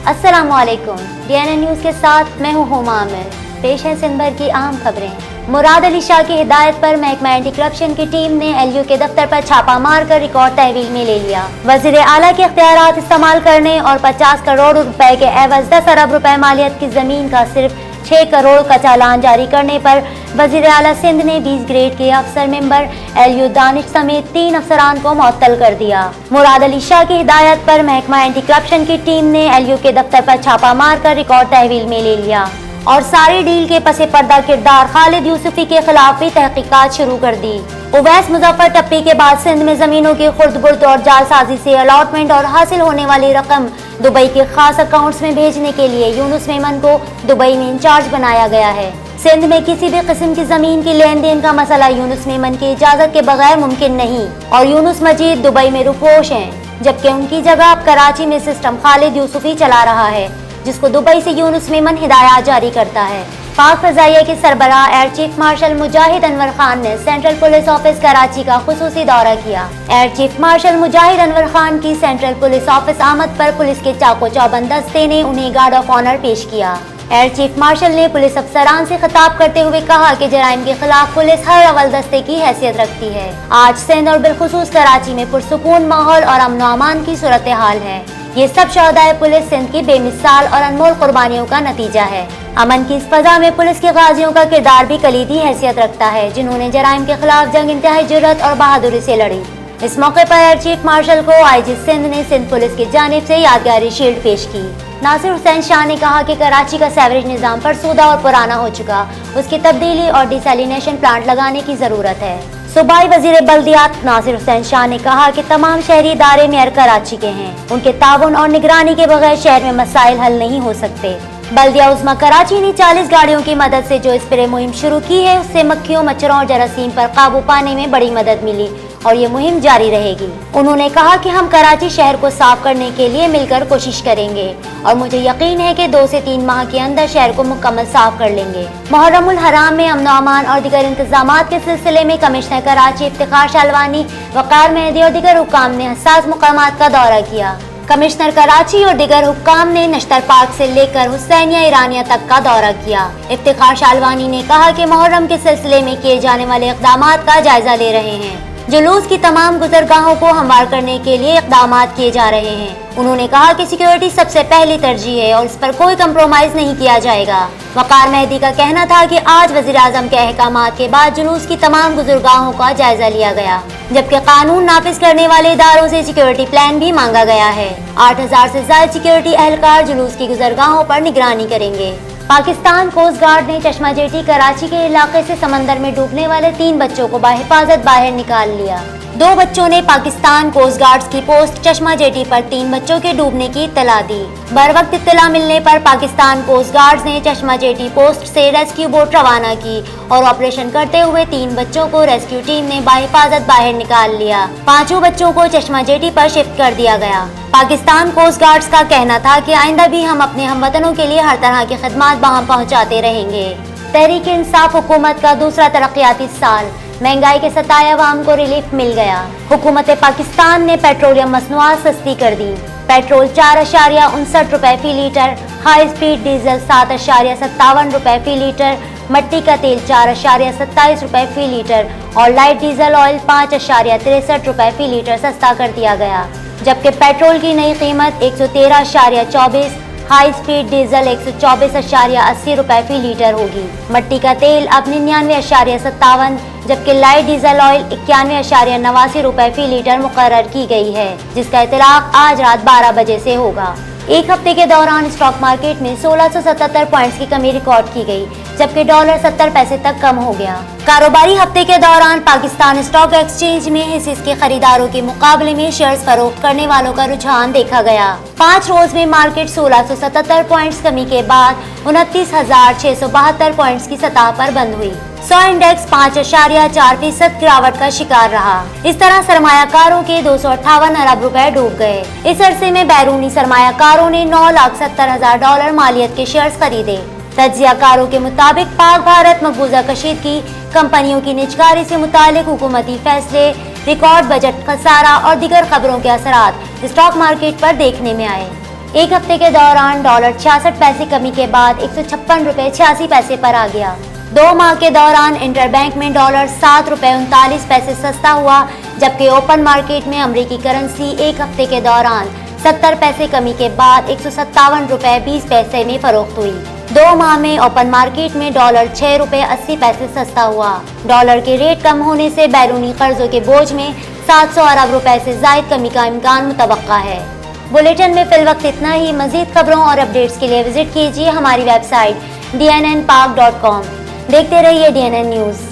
अस्सलाम वालेकुम। DNN news के साथ मैं हूँ हुमा आमिर। पेश है सिंध भर की अहम खबरें। मुराद अली शाह की हिदायत पर महकमा एंटी करप्शन की टीम ने LU के दफ्तर पर छापा मारकर रिकॉर्ड तहवील में ले लिया। वजीर आला के इख्तियारात इस्तेमाल करने और 50 करोड़ रुपए के एवज 10 अरब रुपए मालियत की जमीन का सिर्फ 6 करोड़ का चालान जारी करने पर वजीर आला सिंध ने 20 ग्रेड के अफसर मेंबर LU दानिश समेत 3 अफसरान को मुअत्तल कर दिया। मुराद अली शाह की हिदायत पर महकमा एंटी करप्शन की टीम ने LU के दफ्तर पर छापा मारकर रिकॉर्ड तहवील में ले लिया और सारी डील के पसे पर्दा किरदार खालिद यूसुफी के खिलाफ भी तहकीकात शुरू कर दी। उवैस मुजफ्फर टप्पी के बाद सिंध में जमीनों की खुर्द-बुर्द और जालसाजी से अलॉटमेंट और हासिल होने वाली रकम दुबई के खास अकाउंट्स में भेजने के लिए यूनुस मेमन को दुबई में इंचार्ज बनाया गया है। सिंध में किसी भी किस्म की जमीन की लेन देन का मसला यूनुस मेमन की इजाजत के बगैर मुमकिन नहीं और यूनुस मजीद दुबई में रुपोश हैं, जबकि उनकी जगह अब कराची में सिस्टम खालिद यूसुफी चला रहा है, जिसको दुबई से यूनुस मेमन हिदायत जारी करता है। पाक फजाइया के सरबराह एयर चीफ मार्शल मुजाहिद अनवर खान ने सेंट्रल पुलिस ऑफिस कराची का खुसूसी दौरा किया। एयर चीफ मार्शल मुजाहिद अनवर खान की सेंट्रल पुलिस ऑफिस आमद पर पुलिस के चाको चौबंद दस्ते ने उन्हें गार्ड ऑफ ऑनर पेश किया। एयर चीफ मार्शल ने पुलिस अफसरान से खिताब करते हुए कहा कि जराइम के खिलाफ पुलिस हर अव्वल दस्ते की हैसियत रखती है। आज सिंध और बिलखुसूस कराची में पुरसुकून माहौल और अमन व अमान की सूरत हाल है। ये सब शोहदाए पुलिस सिंध की बेमिसाल और अनमोल कुर्बानियों का नतीजा है। अमन की इस फजा में पुलिस के गाजियों का किरदार भी कलीदी हैसियत रखता है, जिन्होंने जराइम के खिलाफ जंग इंतहाई जुर्रत और बहादुरी से लड़ी। इस मौके पर एयर चीफ मार्शल को IG सिंध ने सिंध पुलिस की जानिब से यादगारी शील्ड पेश की। नासिर हुसैन शाह ने कहा कि कराची का सेवरेज निज़ाम फरसूदा और पुराना हो चुका, उसकी तब्दीली और डिसैलिनेशन प्लांट लगाने की जरूरत है। सूबाई वजीर बल्दियात नासिर हुसैन शाह ने कहा कि तमाम शहरी इदारे मेयर कराची के हैं, उनके ताउन और निगरानी के बगैर शहर में मसाइल हल नहीं हो सकते। बल्दिया उज़्मा कराची ने 40 गाड़ियों की मदद से जो स्प्रे मुहिम शुरू की है, उससे मक्खियों, मच्छरों और जरासीम पर काबू पाने में बड़ी मदद मिली और ये मुहिम जारी रहेगी। उन्होंने कहा कि हम कराची शहर को साफ करने के लिए मिलकर कोशिश करेंगे और मुझे यकीन है कि 2 से 3 माह के अंदर शहर को मुकम्मल साफ कर लेंगे। मुहर्रमुल हराम में अमन अमान और दीगर इंतजामात के सिलसिले में कमिश्नर कराची इफ्तिखार शालवानी, वकार मेहदी और दीगर हुक्काम ने हसास मुकामात का दौरा किया। कमिश्नर कराची और दीगर हुक्काम ने नश्तर पार्क से लेकर हुसैनिया ईरानिया तक का दौरा किया। इफ्तिखार शालवानी ने कहा कि मुहर्रम के सिलसिले में किए जाने वाले इक़दामात का जायजा ले रहे हैं। जुलूस की तमाम गुजरगाहों को हमवार करने के लिए इक़दामात किए जा रहे हैं। उन्होंने कहा कि सिक्योरिटी सबसे पहली तरजीह है और इस पर कोई कंप्रोमाइज नहीं किया जाएगा। वकार मेहदी का कहना था कि आज वज़ीर आज़म के अहकामात के बाद जुलूस की तमाम गुजरगाहों का जायजा लिया गया, जबकि कानून नाफिज करने वाले इदारों से सिक्योरिटी प्लान भी मांगा गया है। 8000 से ज्यादा सिक्योरिटी एहलकार जुलूस की गुजरगाहों पर निगरानी करेंगे। पाकिस्तान कोस्ट गार्ड ने चश्मा जेटी कराची के इलाके से समंदर में डूबने वाले 3 बच्चों को बाहिफाजत बाहर निकाल लिया। 2 बच्चों ने पाकिस्तान कोस्ट गार्ड की पोस्ट चश्मा जेटी पर 3 बच्चों के डूबने की इत्तला दी। बर वक्त इत्तला मिलने पर पाकिस्तान कोस्ट गार्ड ने चश्मा जेटी पोस्ट से रेस्क्यू बोट रवाना की और ऑपरेशन करते हुए 3 बच्चों को रेस्क्यू टीम ने बाहिफाजत बाहर निकाल लिया। 5 बच्चों को चश्मा जेटी पर शिफ्ट कर दिया गया। पाकिस्तान कोस्ट गार्ड्स का कहना था कि आइंदा भी हम अपने हमवतनों के लिए हर तरह की खिदमत बहाम पहुँचाते रहेंगे। तहरीक इंसाफ हुकूमत का दूसरा तरक्याती साल, महंगाई के सताए अवाम को रिलीफ मिल गया। हुकूमत पाकिस्तान ने पेट्रोलियम मसनूआत सस्ती कर दी। पेट्रोल 4.59 रुपए फी लीटर, हाई स्पीड डीजल 7.57 रुपए फी लीटर, मट्टी का तेल 4.27 रुपए फी लीटर और लाइट डीजल ऑयल 5.63 रुपए फी लीटर सस्ता कर दिया गया, जबकि पेट्रोल की नई कीमत 113.24, हाई स्पीड डीजल 124.80 रुपए फी लीटर होगी। मट्टी का तेल अब 99.57, जबकि लाइट डीजल ऑयल 91.89 रुपए फी लीटर मुकर्रर की गई है, जिसका इतलाक आज रात 12 बजे से होगा। एक हफ्ते के दौरान स्टॉक मार्केट में 1677 पॉइंट्स की कमी रिकॉर्ड की गई, जबकि डॉलर 70 पैसे तक कम हो गया। कारोबारी हफ्ते के दौरान पाकिस्तान स्टॉक एक्सचेंज में हिस्सेस के खरीदारों के मुकाबले में शेयर्स फरोख्त करने वालों का रुझान देखा गया। 5 रोज में मार्केट 1677 पॉइंट्स कमी के बाद 29,672 पॉइंट्स की सतह पर बंद हुई। 100 इंडेक्स 5.4% गिरावट का शिकार रहा। इस तरह सरमायाकारों के 258 अरब रुपए डूब गए। इस अरसे में बैरूनी सरमायाकारों ने $9,70,000 मालियत के शेयर्स खरीदे। तज्जियाकारों के मुताबिक पाक भारत मकबूजा कशीदगी, कंपनियों की निजकारी से मुतालिक हुकूमती फैसले, रिकॉर्ड बजट खसारा और दीगर खबरों के असरात स्टॉक मार्केट पर देखने में आए। एक हफ्ते के दौरान डॉलर 66 पैसे कमी के बाद 156 रुपए 86 पैसे पर आ गया। 2 माह के दौरान इंटरबैंक में डॉलर 7 रुपए 39 पैसे सस्ता हुआ, जबकि ओपन मार्केट में अमेरिकी करेंसी एक हफ्ते के दौरान 70 पैसे कमी के बाद 157 रुपए 20 पैसे में फरोख्त हुई। 2 माह में ओपन मार्केट में डॉलर 6 रुपए 80 पैसे सस्ता हुआ। डॉलर के रेट कम होने से बैरूनी कर्जों के बोझ में 700 अरब रुपए से जायद कमी का इम्कान मुतवक्का है। बुलेटिन में फिल वक्त इतना ही। मजीद खबरों और अपडेट्स के लिए विजिट कीजिए हमारी वेबसाइट dnnpak.com। देखते रहिए DNN न्यूज़।